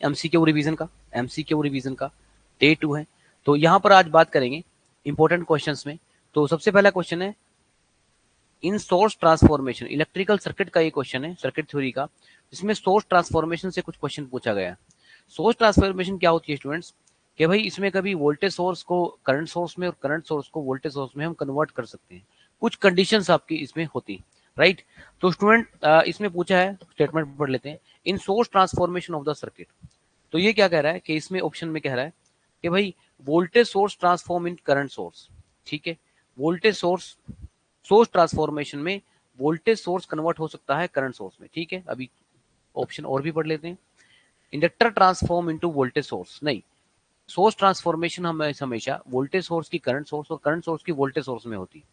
MCQ revision का day 2 है। तो यहाँ पर आज बात करेंगे इंपॉर्टेंट क्वेश्चंस में। तो सबसे पहला क्वेश्चन है इन सोर्स ट्रांसफॉर्मेशन, इलेक्ट्रिकल सर्किट का ये क्वेश्चन है, सर्किट थ्योरी का, जिसमें सोर्स ट्रांसफॉर्मेशन से कुछ क्वेश्चन पूछा गया है। सोर्स ट्रांसफॉर्मेशन क्या होती है स्टूडेंट्स, कि भाई इसमें कभी वोल्टेज सोर्स को करंट सोर्स में और करंट सोर्स को वोल्टेज सोर्स में हम कन्वर्ट कर सकते हैं। कुछ कंडीशंस आपकी इसमें होती, राइट। तो स्टूडेंट इसमें पूछा है, स्टेटमेंट पढ़ लेते हैं। In source transformation of the circuit, तो ये क्या कह रहा है कि इसमें ऑप्शन में कह रहा है कि भाई voltage source transform in current source, ठीक है। वोल्टेज सोर्स, सोर्स ट्रांसफॉर्मेशन में वोल्टेज सोर्स कन्वर्ट हो सकता है करंट सोर्स में, ठीक है। अभी ऑप्शन और भी पढ़ लेते हैं। Inductor transform into voltage source, नहीं, सोर्स ट्रांसफॉर्मेशन हमेशा वोल्टेज सोर्स की करंट सोर्स और करंट सोर्स की वोल्टेज सोर्स में होती है।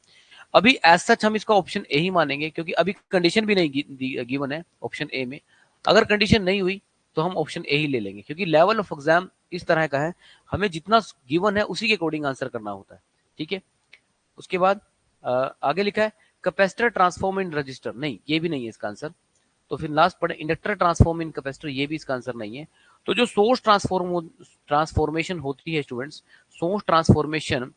अभी एज सच हम इसका ऑप्शन ए ही मानेंगे, क्योंकि अभी कंडीशन भी नहीं गिवन है ऑप्शन ए में। अगर कंडीशन नहीं हुई तो हम ऑप्शन ए ही ले लेंगे, क्योंकि लेवल ऑफ एग्जाम इस तरह का है, हमें जितना गिवन है उसी के अकॉर्डिंग आंसर करना होता है, ठीक है। उसके बाद आगे लिखा है कैपेसिटर ट्रांसफॉर्म इन रजिस्टर, नहीं ये भी नहीं है इसका आंसर। तो फिर लास्ट पढ़े इंडक्टर ट्रांसफॉर्म इन कैपेसिटर, ये भी इसका आंसर नहीं है। तो जो सोर्स ट्रांसफॉर्मेशन होती है students, source transformation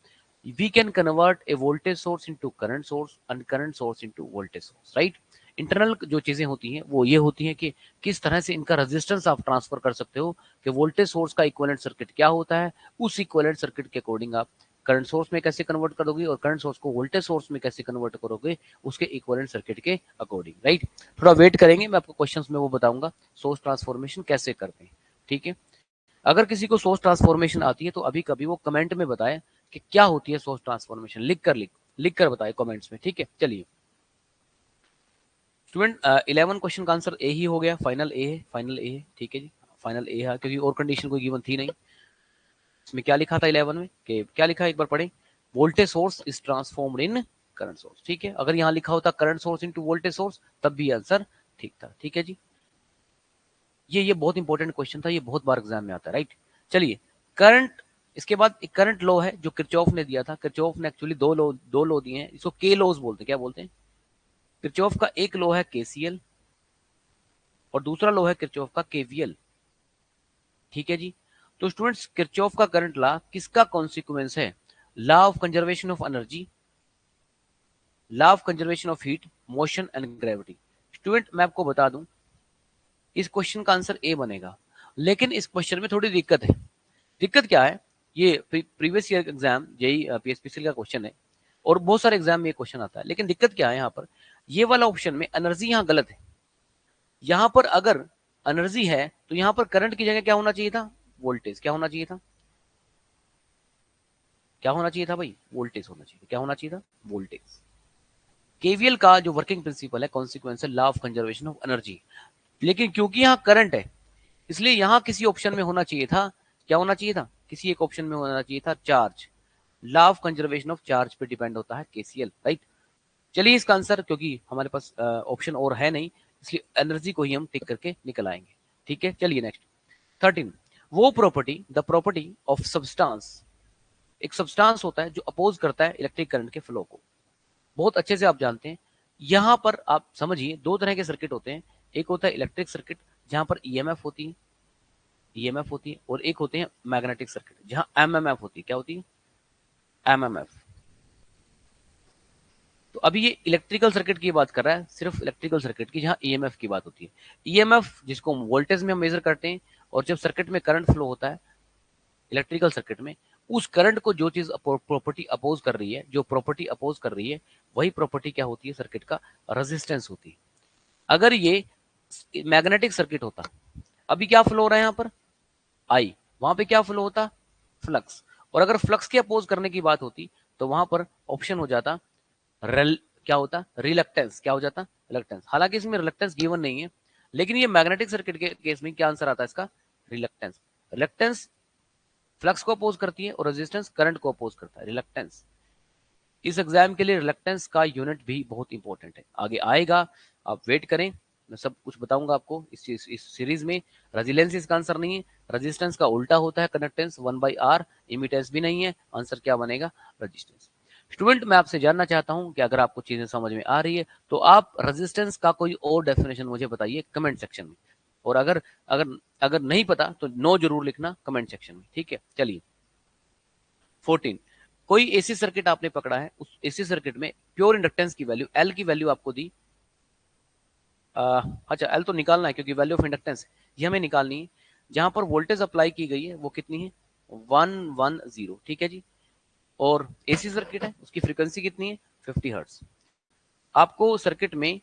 we can convert a voltage source into current source and current source into voltage source, right. Internal जो चीजें होती हैं वो ये होती हैं कि किस तरह से इनका रेजिस्टेंस आप ट्रांसफर कर सकते हो, कि वोल्टेज सोर्स का इक्विवेलेंट सर्किट क्या होता है, उस इक्विवेलेंट सर्किट के अकॉर्डिंग आप करंट सोर्स में कैसे कन्वर्ट करोगे और करंट सोर्स को वोल्टेज सोर्स में कैसे कन्वर्ट करोगे, उसके इक्विवेलेंट सर्किट के अकॉर्डिंग, राइट। थोड़ा वेट करेंगे, मैं आपको क्वेश्चंस में वो बताऊंगा सोर्स ट्रांसफॉर्मेशन कैसे करते हैं, ठीक है। अगर किसी को सोर्स ट्रांसफॉर्मेशन आती है तो अभी कभी वो कमेंट में बताए कि क्या होती है सोर्स ट्रांसफॉर्मेशन, लिख कर बताए कमेंट्स में, ठीक है। चलिए स्टूडेंट 11 क्वेश्चन का आंसर ए ही हो गया, फाइनल ए है, फाइनल ए है, ठीक है जी, फाइनल ए है, क्योंकि और कंडीशन कोई गिवन थी नहीं। इसमें क्या लिखा था 11 में, कि क्या लिखा है एक बार पढ़े, voltage source is transformed in current source, ठीक है। अगर यहाँ लिखा होता current source into voltage source तब भी आंसर ठीक था, ठीक है जी। ये बहुत इंपॉर्टेंट क्वेश्चन था, ये बहुत बार एग्जाम में आता है, राइट। चलिए करंट, इसके बाद एक करंट लॉ है जो किरचॉफ ने दिया था। किरचॉफ ने एक्चुअली दो लॉ दिए हैं, इसको के लॉज बोलते हैं, क्या बोलते हैं। किरचॉफ का एक लॉ है केसीएल और दूसरा लॉ है किरचॉफ का केवीएल, ठीक है जी। तो स्टूडेंट्स किरचॉफ का करंट लॉ किसका कॉन्सिक्वेंस है, law of conservation of energy, law of conservation of heat, motion and gravity. Student मैं आपको बता दूं, इस क्वेश्चन का आंसर ए बनेगा, लेकिन इस क्वेश्चन में थोड़ी दिक्कत है। दिक्कत क्या है, ये previous year exam JEE PSPC का क्वेश्चन है और बहुत सारे एग्जाम में ये क्वेश्चन आता है, लेकिन दिक्कत क्या है यहाँ पर, ये वाला ऑप्शन में एनर्जी यहाँ गलत है। यहाँ पर अगर एनर्जी है तो यहाँ पर करंट की जगह क्या होना चाहिए था, वोल्टेज। क्या होना चाहिए था, क्या होना चाहिए था भाई, वोल्टेज होना चाहिए। क्या होना चाहिए था, वोल्टेज। केवीएल का जो वर्किंग प्रिंसिपल है, कॉन्सिक्वेंस है law of conservation of energy, लेकिन क्योंकि यहाँ करंट है इसलिए यहाँ किसी ऑप्शन में होना चाहिए था, क्या होना चाहिए था, किसी एक ऑप्शन में होना चाहिए था charge. Law of conservation of charge पे डिपेंड होता है केसीएल, राइट। चलिए इसका आंसर, क्योंकि हमारे पास ऑप्शन और है नहीं, इसलिए एनर्जी को ही हम टिक करके निकल आएंगे, ठीक है। चलिए नेक्स्ट 13, वो property, the property of substance, एक सब्सटेंस होता है जो अपोज करता है इलेक्ट्रिक करंट के फ्लो को, बहुत अच्छे से आप जानते हैं। यहां पर आप समझिए दो तरह के सर्किट होते हैं, एक होता है इलेक्ट्रिक सर्किट जहां पर ईएमएफ होती है, ईएमएफ होती है, और एक होते हैं मैग्नेटिक सर्किट जहां एमएमएफ होती है। क्या होती है, एमएमएफ। तो अभी ये इलेक्ट्रिकल सर्किट की बात कर रहा है, सिर्फ इलेक्ट्रिकल सर्किट की, जहां ईएमएफ की बात होती है। ईएमएफ जिसको वोल्टेज में हम मेजर करते हैं, और जब सर्किट में करंट फ्लो होता है इलेक्ट्रिकल सर्किट में, उस करंट को जो चीज प्रॉपर्टी अपोज कर रही है, जो प्रॉपर्टी अपोज कर रही है, वही प्रॉपर्टी क्या होती है, सर्किट का रेजिस्टेंस होती है। अगर ये मैग्नेटिक सर्किट होता, अभी क्या फ्लो हो रहा है यहाँ पर, आई, वहां पे क्या फ्लो होता, फ्लक्स। और अगर फ्लक्स के अपोज करने की बात होती तो वहां पर ऑप्शन हो जाता क्या होता, रिलक्टेंस। क्या हो जाता, रिलक्टेंस। हालांकि इसमें रिलक्टेंस गिवन नहीं है, लेकिन ये मैग्नेटिक सर्किट के केस में क्या आंसर आता है इसका, रिलक्टेंस। रिलक्टेंस फ्लक्स को अपोज करती है और रेजिस्टेंस करंट को अपोज करता है, रिलक्टेंस। इस एग्जाम के लिए रिलक्टेंस का यूनिट भी बहुत इंपॉर्टेंट है, आगे आएगा, आप वेट करें, मैं सब कुछ बताऊंगा आपको इस सीरीज में। रेजिलेंस इसका आंसर नहीं है, रेजिस्टेंस का उल्टा होता है कंडक्टेंस, 1/r। इमिटेंस भी नहीं है, आंसर क्या बनेगा, रेजिस्टेंस। स्टूडेंट मैं आपसे जानना चाहता हूं कि अगर आपको चीजें समझ में आ रही है तो आप रेजिस्टेंस का कोई और डेफिनेशन मुझे बताइए कमेंट सेक्शन में। और अगर अगर अगर नहीं पता तो नो जरूर लिखना कमेंट सेक्शन में, ठीक है। चलिए 14, कोई एसी सर्किट आपने पकड़ा है, उस एसी सर्किट में प्योर इंडक्टेंस की वैल्यू एल की वैल्यू आपको दी। अच्छा एल तो निकालना है क्योंकि वैल्यू ऑफ इंडक्टेंस ये हमें निकालनी है। जहां पर वोल्टेज अप्लाई की गई है वो कितनी है, 110, ठीक है जी। और एसी सर्किट है, उसकी फ्रीक्वेंसी कितनी है, 50 हर्ट्ज। आपको सर्किट में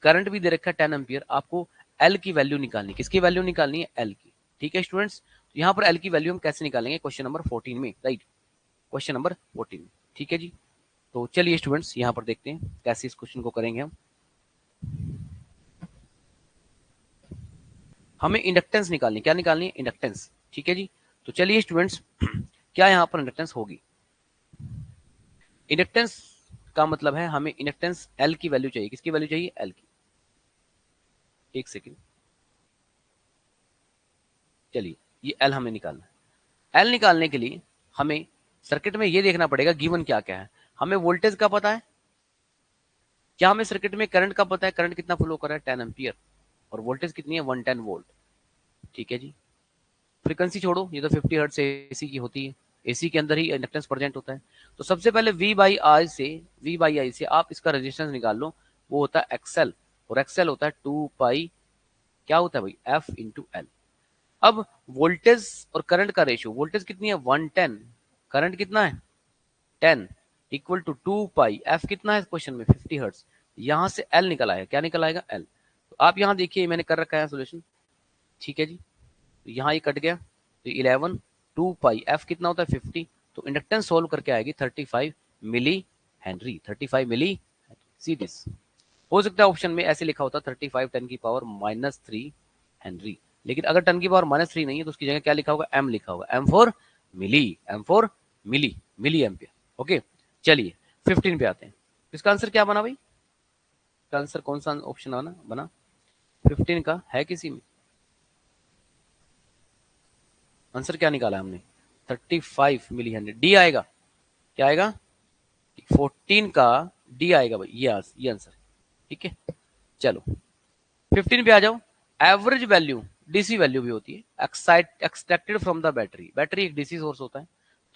करंट भी दे रखा है 10 एम्पियर, आपको एल की वैल्यू निकालनी, किसकी वैल्यू निकालनी है, एल की, ठीक है स्टूडेंट्स। यहाँ पर एल की वैल्यू हम कैसे निकालेंगे, क्वेश्चन नंबर 14 में, राइट, क्वेश्चन नंबर 14, ठीक है जी। तो चलिए स्टूडेंट्स यहाँ पर देखते हैं कैसे इस क्वेश्चन को करेंगे हम। हमें इंडक्टेंस निकालनी, क्या निकालनी है, इंडक्टेंस, ठीक है जी। तो चलिए स्टूडेंट्स क्या यहाँ पर इंडक्टेंस होगी, इंडक्टेंस का मतलब है हमें इंडक्टेंस एल की वैल्यू चाहिए, किसकी वैल्यू चाहिए, एल की। एक सेकेंड, चलिए ये एल हमें निकालना है। एल निकालने के लिए हमें सर्किट में ये देखना पड़ेगा गिवन क्या क्या है। हमें वोल्टेज का पता है, क्या हमें सर्किट में करंट का पता है, करंट कितना फ्लो कर रहा है, 10 एम्पियर, और वोल्टेज कितनी है, 110 वोल्ट, ठीक है जी। फ्रीक्वेंसी छोड़ो, ये तो 50 हर्ट्ज एसी की होती है, एसी के अंदर ही इंडक्टेंस प्रेजेंट होता है। तो सबसे पहले वी बाई आई से आप इसका रेजिस्टेंस निकाल लो, वो होता है एक्सएल, और एक्सएल होता है 2 पाई, क्या होता है भाई, एफ इंटू एल। अब वोल्टेज और करंट का रेशियो, वोल्टेज कितनी है 110, करंट कितना है 10, इक्वल टू 2 पाई, एफ कितना है क्वेश्चन में 50 हर्ट्ज, यहां से एल निकल आएगा, क्या निकल आएगा, एल। तो आप यहां देखिए मैंने कर रखा है सोल्यूशन, ठीक है जी। तो यहाँ ये कट गया, तो 11, 2 पाई, एफ कितना होता है 50, तो इंडक्टेंस सोल्व करके आएगी 35 milli henry, 35 milli, see this. हो सकता है ऑप्शन में ऐसे लिखा होता 35 10 की पावर -3 हेनरी, लेकिन अगर 10 की पावर -3 नहीं है तो उसकी जगह क्या लिखा होगा, एम लिखा होगा, M for milli, M for milli, milli ampere, okay. चलिए 15 पे आते हैं, इसका आंसर क्या बना भाई, इसका आंसर कौन सा ऑप्शन बना 15 का है किसी में, आंसर क्या निकाला हमने, 35 मिली हेनरी, डी आएगा, क्या आएगा, 14 का डी आएगा भाई, ये आंसर, ठीक है। चलो 15 पे आ जाओ, एवरेज वैल्यू डीसी वैल्यू भी होती है, extracted from the battery, battery एक डीसी सोर्स होता है,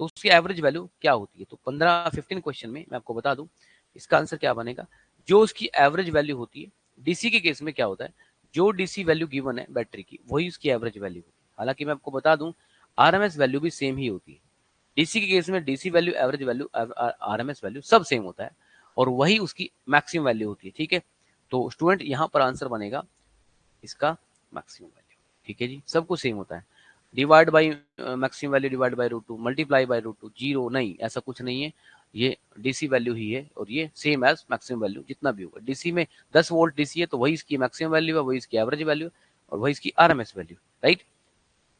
तो उसकी एवरेज वैल्यू क्या होती है। तो 15 क्वेश्चन में मैं आपको बता दूं इसका आंसर क्या बनेगा, जो उसकी एवरेज वैल्यू होती है, डीसी के केस में क्या होता है, जो डीसी वैल्यू गिवन है बैटरी की वही उसकी एवरेज वैल्यू होती है। हालांकि मैं आपको बता दूं आरएमएस वैल्यू भी सेम ही होती है, डीसी के केस में DC value, average value, RMS value सब सेम होता है, और वही उसकी मैक्सिमम वैल्यू होती है, ठीक है। तो स्टूडेंट यहाँ पर आंसर बनेगा इसका मैक्सिमम वैल्यू, ठीक है जी, सब कुछ सेम होता है। Divide by maximum value divide by √2, multiply by √2, zero नहीं, ऐसा कुछ नहीं है, ये डीसी वैल्यू ही है, और ये सेम एज मैक्सिमम वैल्यू जितना भी होगा। डीसी में 10 वोल्ट डीसी है तो वही इसकी मैक्सिमम वैल्यू है, वही इसकी एवरेज वैल्यू और वही इसकी आरएमएस वैल्यू, राइट।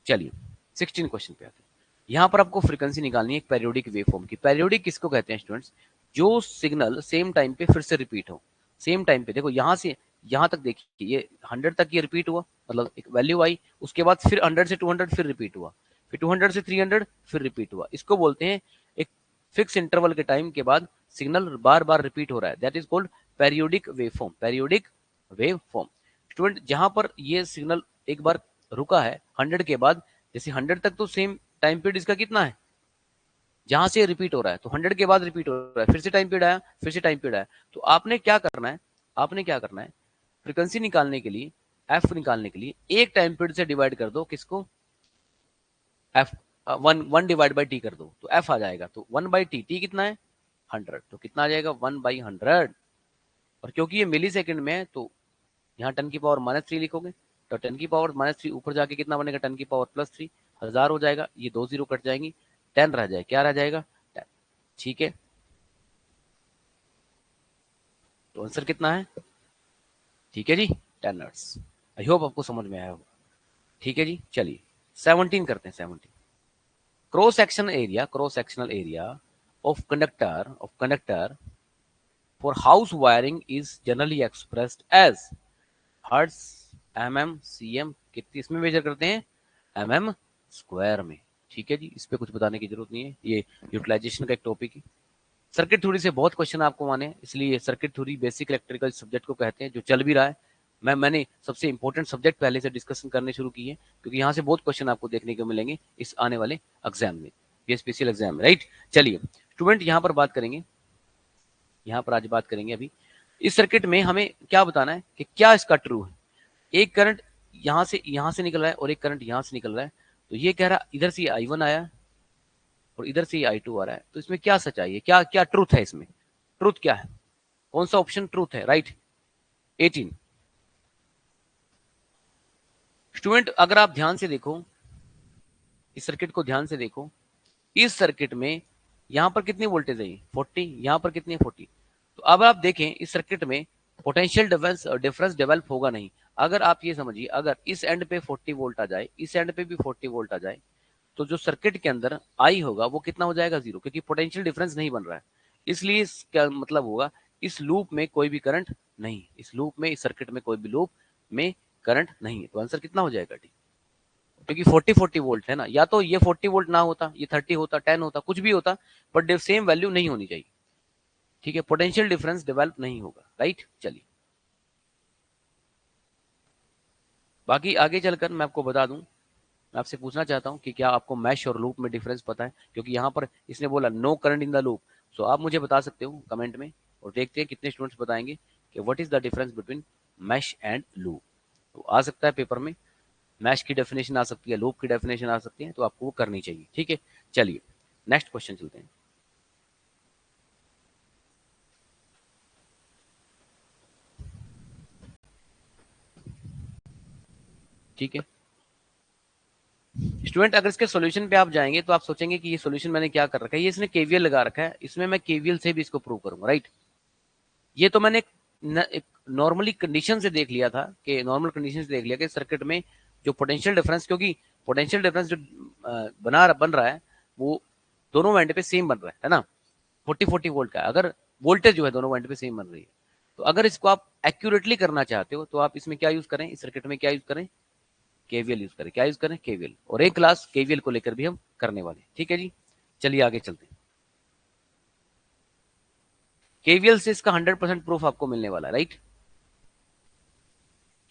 चलिए 16 क्वेश्चन पे आते हैं। यहाँ पर आपको फ्रीक्वेंसी निकालनी है एक पेरियोडिक वेवफॉर्म की। पेरियोडिक किसको कहते हैं स्टूडेंट्स, जो सिग्नल सेम टाइम पे फिर से रिपीट हो, सेम टाइम पे, देखो यहाँ से यहाँ तक देखिए, ये 100 तक ये रिपीट हुआ, मतलब एक वैल्यू आई, उसके बाद फिर 100 से 200 फिर रिपीट हुआ, फिर 200 से 300 फिर रिपीट हुआ, इसको बोलते हैं एक फिक्स इंटरवल के टाइम के बाद सिग्नल बार बार रिपीट हो रहा है, that is called periodic waveform, periodic waveform. Student जहां पर ये सिग्नल एक बार रुका है 100 के बाद, जैसे 100 तक तो सेम टाइम पीरियड इसका कितना है, जहां से रिपीट हो रहा है, तो 100 के बाद रिपीट हो रहा है, फिर से टाइम पीरियड आया, फिर से टाइम पीरियड आया, तो आपने क्या करना है, आपने क्या करना है, फ्रीक्वेंसी निकालने के लिए, एफ निकालने के लिए एक टाइम पीरियड से डिवाइड कर दो, किसको, F, one divide by T कर दो, तो एफ आ जाएगा, तो 1/t, टी कितना है 100, तो कितना आ जाएगा 1/100, और क्योंकि ये मिली सेकेंड में है तो यहाँ 10 की पावर -3 लिखोगे, तो 10 की पावर -3 ऊपर जाके कितना बनेगा, 10 की पावर +3, 1000 हो जाएगा, ये 2 जीरो कट जाएंगी, 10 रह जाए, क्या रह जाएगा 10, ठीक है। तो आंसर कितना है, ठीक है जी 10 हर्ट्ज। आई होप आपको समझ में आया होगा, ठीक है जी। चलिए 17 करते हैं, 17, cross sectional area of conductor for house wiring is generally expressed as hertz, mm, cm, कितनी इसमें मेजर करते हैं, mm स्क्वायर में, ठीक है जी, इस पे कुछ बताने की जरूरत नहीं है, ये यूटिलाइजेशन का एक टॉपिक है। सर्किट थ्योरी से बहुत क्वेश्चन आपको आने हैं, इसलिए circuit theory basic electrical subject को कहते हैं, जो चल भी रहा है, मैंने सबसे इंपॉर्टेंट सब्जेक्ट पहले से डिस्कशन करने शुरू किए हैं, क्योंकि यहाँ से बहुत क्वेश्चन आपको देखने को मिलेंगे इस आने वाले एग्जाम में, ये स्पेशल एग्जाम है, राइट। चलिए स्टूडेंट यहाँ पर बात करेंगे, यहाँ पर आज बात करेंगे अभी इस सर्किट में हमें क्या बताना है कि क्या इसका ट्रू है। एक करंट यहाँ से निकल रहा है और एक करंट यहाँ से निकल रहा है, तो ये कह रहा इधर से I1 आया और इधर से I2 आ रहा है, तो इसमें क्या सच्चाई है, क्या क्या ट्रूथ है, इसमें ट्रूथ क्या है, कौन सा ऑप्शन ट्रूथ है, राइट 18। स्टूडेंट अगर आप ध्यान से देखो, इस सर्किट को ध्यान से देखो, इस सर्किट में यहां पर कितनी वोल्टेज है, 40, यहां पर कितनी है 40। तो अब आप देखें इस सर्किट में पोटेंशियल डिफरेंस डेवलप होगा नहीं। अगर आप ये समझिए, अगर इस एंड पे 40 वोल्ट आ जाए, इस एंड पे भी 40 वोल्ट आ जाए, तो जो सर्किट के अंदर आई होगा वो कितना हो जाएगा, 0, क्योंकि पोटेंशियल डिफरेंस नहीं बन रहा है। इसलिए इसका मतलब होगा इस लूप में कोई भी करंट नहीं, इस लूप में, इस सर्किट में कोई भी लूप में करंट नहीं है। तो आंसर कितना हो जाएगा डी, क्योंकि 40 वोल्ट है ना, या तो ये 40 वोल्ट ना होता, ये 30 होता, 10 होता, कुछ भी होता, बट सेम वैल्यू नहीं होनी चाहिए, ठीक है, पोटेंशियल डिफरेंस डेवलप नहीं होगा, राइट। चलिए बाकी आगे चलकर मैं आपको बता दूं, मैं आपसे पूछना चाहता हूं कि क्या आपको मैश और लूप में डिफरेंस पता है, क्योंकि यहाँ पर इसने बोला no current in the loop. So आप मुझे बता सकते हो कमेंट में, और देखते हैं कितने स्टूडेंट्स बताएंगे कि what is the difference between mesh and loop. तो आ सकता है पेपर में, मैश की डेफिनेशन आ सकती है, लूप की डेफिनेशन आ सकती है, तो आपको वो करनी चाहिए, ठीक है। चलिए नेक्स्ट क्वेश्चन चलते हैं। ठीक है स्टूडेंट, अगर इसके सॉल्यूशन पे आप जाएंगे तो आप सोचेंगे कि ये सॉल्यूशन मैंने क्या कर रखा है, ये इसने केवीएल लगा रखा है, इसमें मैं केवीएल से भी इसको प्रूव करूंगा, राइट। ये तो मैंने एक नॉर्मली कंडीशन से देख लिया था, कि नॉर्मल कंडीशन से देख लिया कि सर्किट में जो पोटेंशियल डिफरेंस, क्योंकि पोटेंशियल डिफरेंस जो बन रहा है वो दोनों एंड पे सेम बन रहा है ना, 40 वोल्ट का, अगर वोल्टेज जो है दोनों एंड पे सेम बन रही है, तो अगर इसको आप एक्यूरेटली करना चाहते हो तो आप इसमें क्या यूज करें, इस सर्किट में क्या यूज करें, केवीएल यूज करें, क्या यूज करें, केवीएल। और एक क्लास केवीएल को लेकर भी हम करने वाले, ठीक है जी। चलिए आगे चलते हैं। केवीएल से इसका 100% प्रूफ आपको मिलने वाला है, राइट।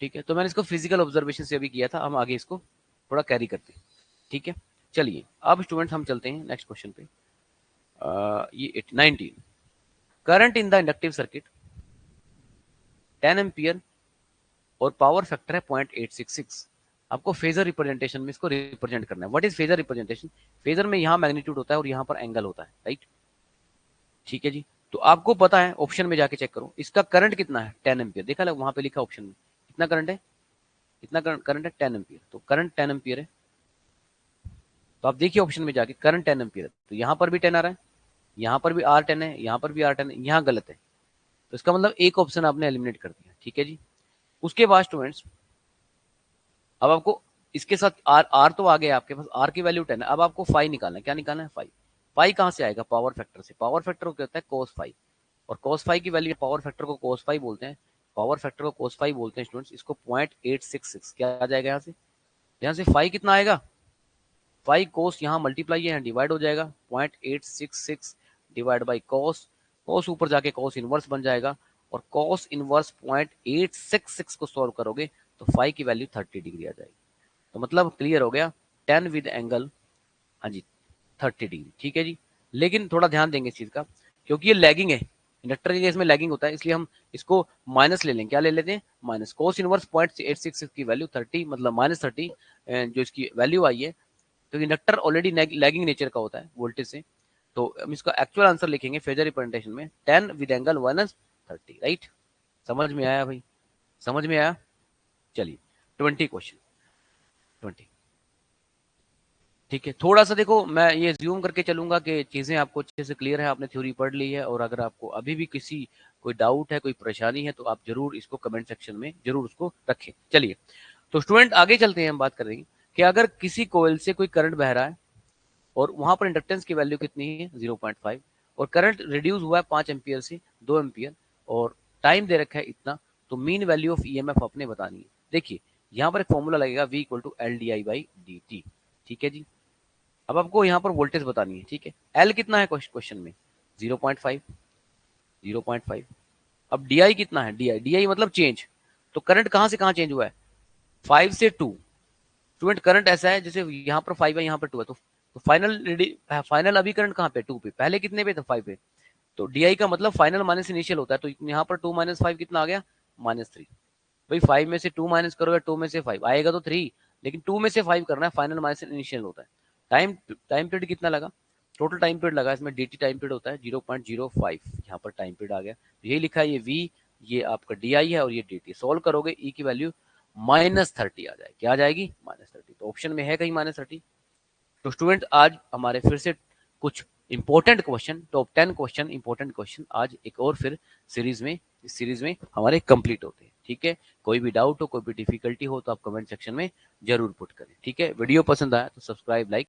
ठीक है, तो मैंने इसको फिजिकल ऑब्जर्वेशन से अभी किया था, हम आगे इसको थोड़ा कैरी करते हैं, ठीक है। चलिए अब स्टूडेंट हम चलते हैं नेक्स्ट क्वेश्चन पे। ये 19, current in the inductive circuit 10 ampere और पावर फैक्टर है 0.866। आपको फेजर रिप्रेजेंटेशन में इसको रिप्रेजेंट करना है। What is phasor representation, phasor में यहाँ मैग्नीट्यूड होता है और यहाँ पर एंगल होता है, राइट। ठीक है जी, तो आपको पता है, ऑप्शन में जाके चेक करो, इसका करंट कितना है, 10 एम्पियर, देखा वहां पे लिखा ऑप्शन में कितना करंट है, कितना करंट है, 10 एम्पियर। तो करंट 10 एम्पियर है, तो आप देखिए ऑप्शन में जाके करंट 10 एम्पियर है, तो यहाँ पर भी 10 आ रहा है, यहाँ पर भी R10 है, यहाँ पर भी R10 है, यहाँ गलत है, तो इसका मतलब एक ऑप्शन आपने एलिमिनेट कर दिया, ठीक है जी। उसके बाद स्टूडेंट्स अब आपको इसके साथ आर आर तो आ गया आपके पास, आर की वैल्यू 10 है, अब आपको फाई निकालना है, क्या निकालना है, फाई। फाई कहाँ से आएगा, पावर फैक्टर से, पावर फैक्टर क्या होता है, कोस फाई, और कोस फाई की वैल्यू, पावर फैक्टर को कोस फाई बोलते हैं, पावर फैक्टर को कोस फाई बोलते हैं स्टूडेंट्स, इसको 0.866 क्या आ जाएगा, यहाँ से फाई कितना आएगा, फाई कोस यहाँ मल्टीप्लाई है, यहाँ डिवाइड हो जाएगा, 0.866 डिवाइड बाई कोस, कोस ऊपर जाके कोस इनवर्स बन जाएगा, और कोस इनवर्स 0.866 को सॉल्व करोगे तो फाई की वैल्यू 30 डिग्री आ जाएगी। तो मतलब क्लियर हो गया, 10 विद एंगल, हाँ जी 30 डिग्री, ठीक है जी। लेकिन थोड़ा ध्यान देंगे इस चीज का, क्योंकि ये लैगिंग है, इंडक्टर के केस में लैगिंग होता है, इसलिए हम इसको माइनस ले लेंगे, क्या ले लेते हैं, माइनस। कोस इनवर्स 0.866 की वैल्यू 30, मतलब -30 जो इसकी वैल्यू आई है, तो इंडक्टर ऑलरेडी लैगिंग नेचर का होता है वोल्टेज से, तो हम इसका एक्चुअल आंसर लिखेंगे फेजर रिप्रेजेंटेशन में 10 विद एंगल -30, राइट। समझ में आया भाई, समझ में आया। चलिए 20 क्वेश्चन, 20, ठीक है। थोड़ा सा देखो, मैं ये ज्यूम करके चलूंगा कि चीजें आपको अच्छे से क्लियर है, आपने थ्योरी पढ़ ली है, और अगर आपको अभी भी किसी कोई डाउट है, कोई परेशानी है, तो आप जरूर इसको कमेंट सेक्शन में जरूर उसको रखें। चलिए तो स्टूडेंट आगे चलते हैं, हम बात करेंगे कि अगर किसी कोयल से कोई करंट बह रहा है और वहां पर इंडक्टेंस की वैल्यू कितनी है, 0.5, और करंट रिड्यूस हुआ है 5 एम्पियर से 2 एम्पियर, और टाइम दे रखा है इतना, तो मीन वैल्यू ऑफ ईएमएफ आपने बतानी है। देखिए यहाँ पर एक फॉर्मूला लगेगा, V equal to L D I by D T, ठीक है जी। अब आपको यहाँ पर वोल्टेज बतानी है, ठीक है। एल कितना है क्वेश्चन में, 0.5, 0.5। अब डी आई कितना है, डी आई मतलब चेंज, तो करंट कहां से कहां चेंज हुआ है, 5 से 2। स्टूडेंट करंट ऐसा है जैसे यहाँ पर 5 है, यहाँ पर 2 है, तो फाइनल अभी करंट कहाँ पे, 2 पे, पहले कितने पे था, 5 पे। तो डी का मतलब फाइनल माइनस इनिशियल होता है, तो यहाँ पर 2 माइनस 5 कितना आ गया, -3। भाई 5 में से 2 माइनस करोगे, 2 में से 5 आएगा तो 3, लेकिन 2 में से 5 करना है, फाइनल माइनस इनिशियल होता है। टाइम पीरियड कितना लगा, टोटल टाइम पीरियड लगा, इसमें dt टाइम पीरियड होता है 0.05, यहाँ पर टाइम पीरियड आ गया, तो यही लिखा है, ये v, ये आपका di है और ये dt। सोल्व करोगे e की वैल्यू -30 आ जाएगी, क्या आ जाएगी, -30। तो ऑप्शन में है कहीं -30। तो स्टूडेंट आज हमारे फिर से कुछ important question, top 10 question, important question आज एक और फिर सीरीज में, इस सीरीज में हमारे कंप्लीट होते हैं। ठीक है, कोई भी डाउट हो, कोई भी डिफिकल्टी हो तो आप कमेंट सेक्शन में जरूर पुट करें। ठीक है, वीडियो पसंद आया तो सब्सक्राइब, लाइक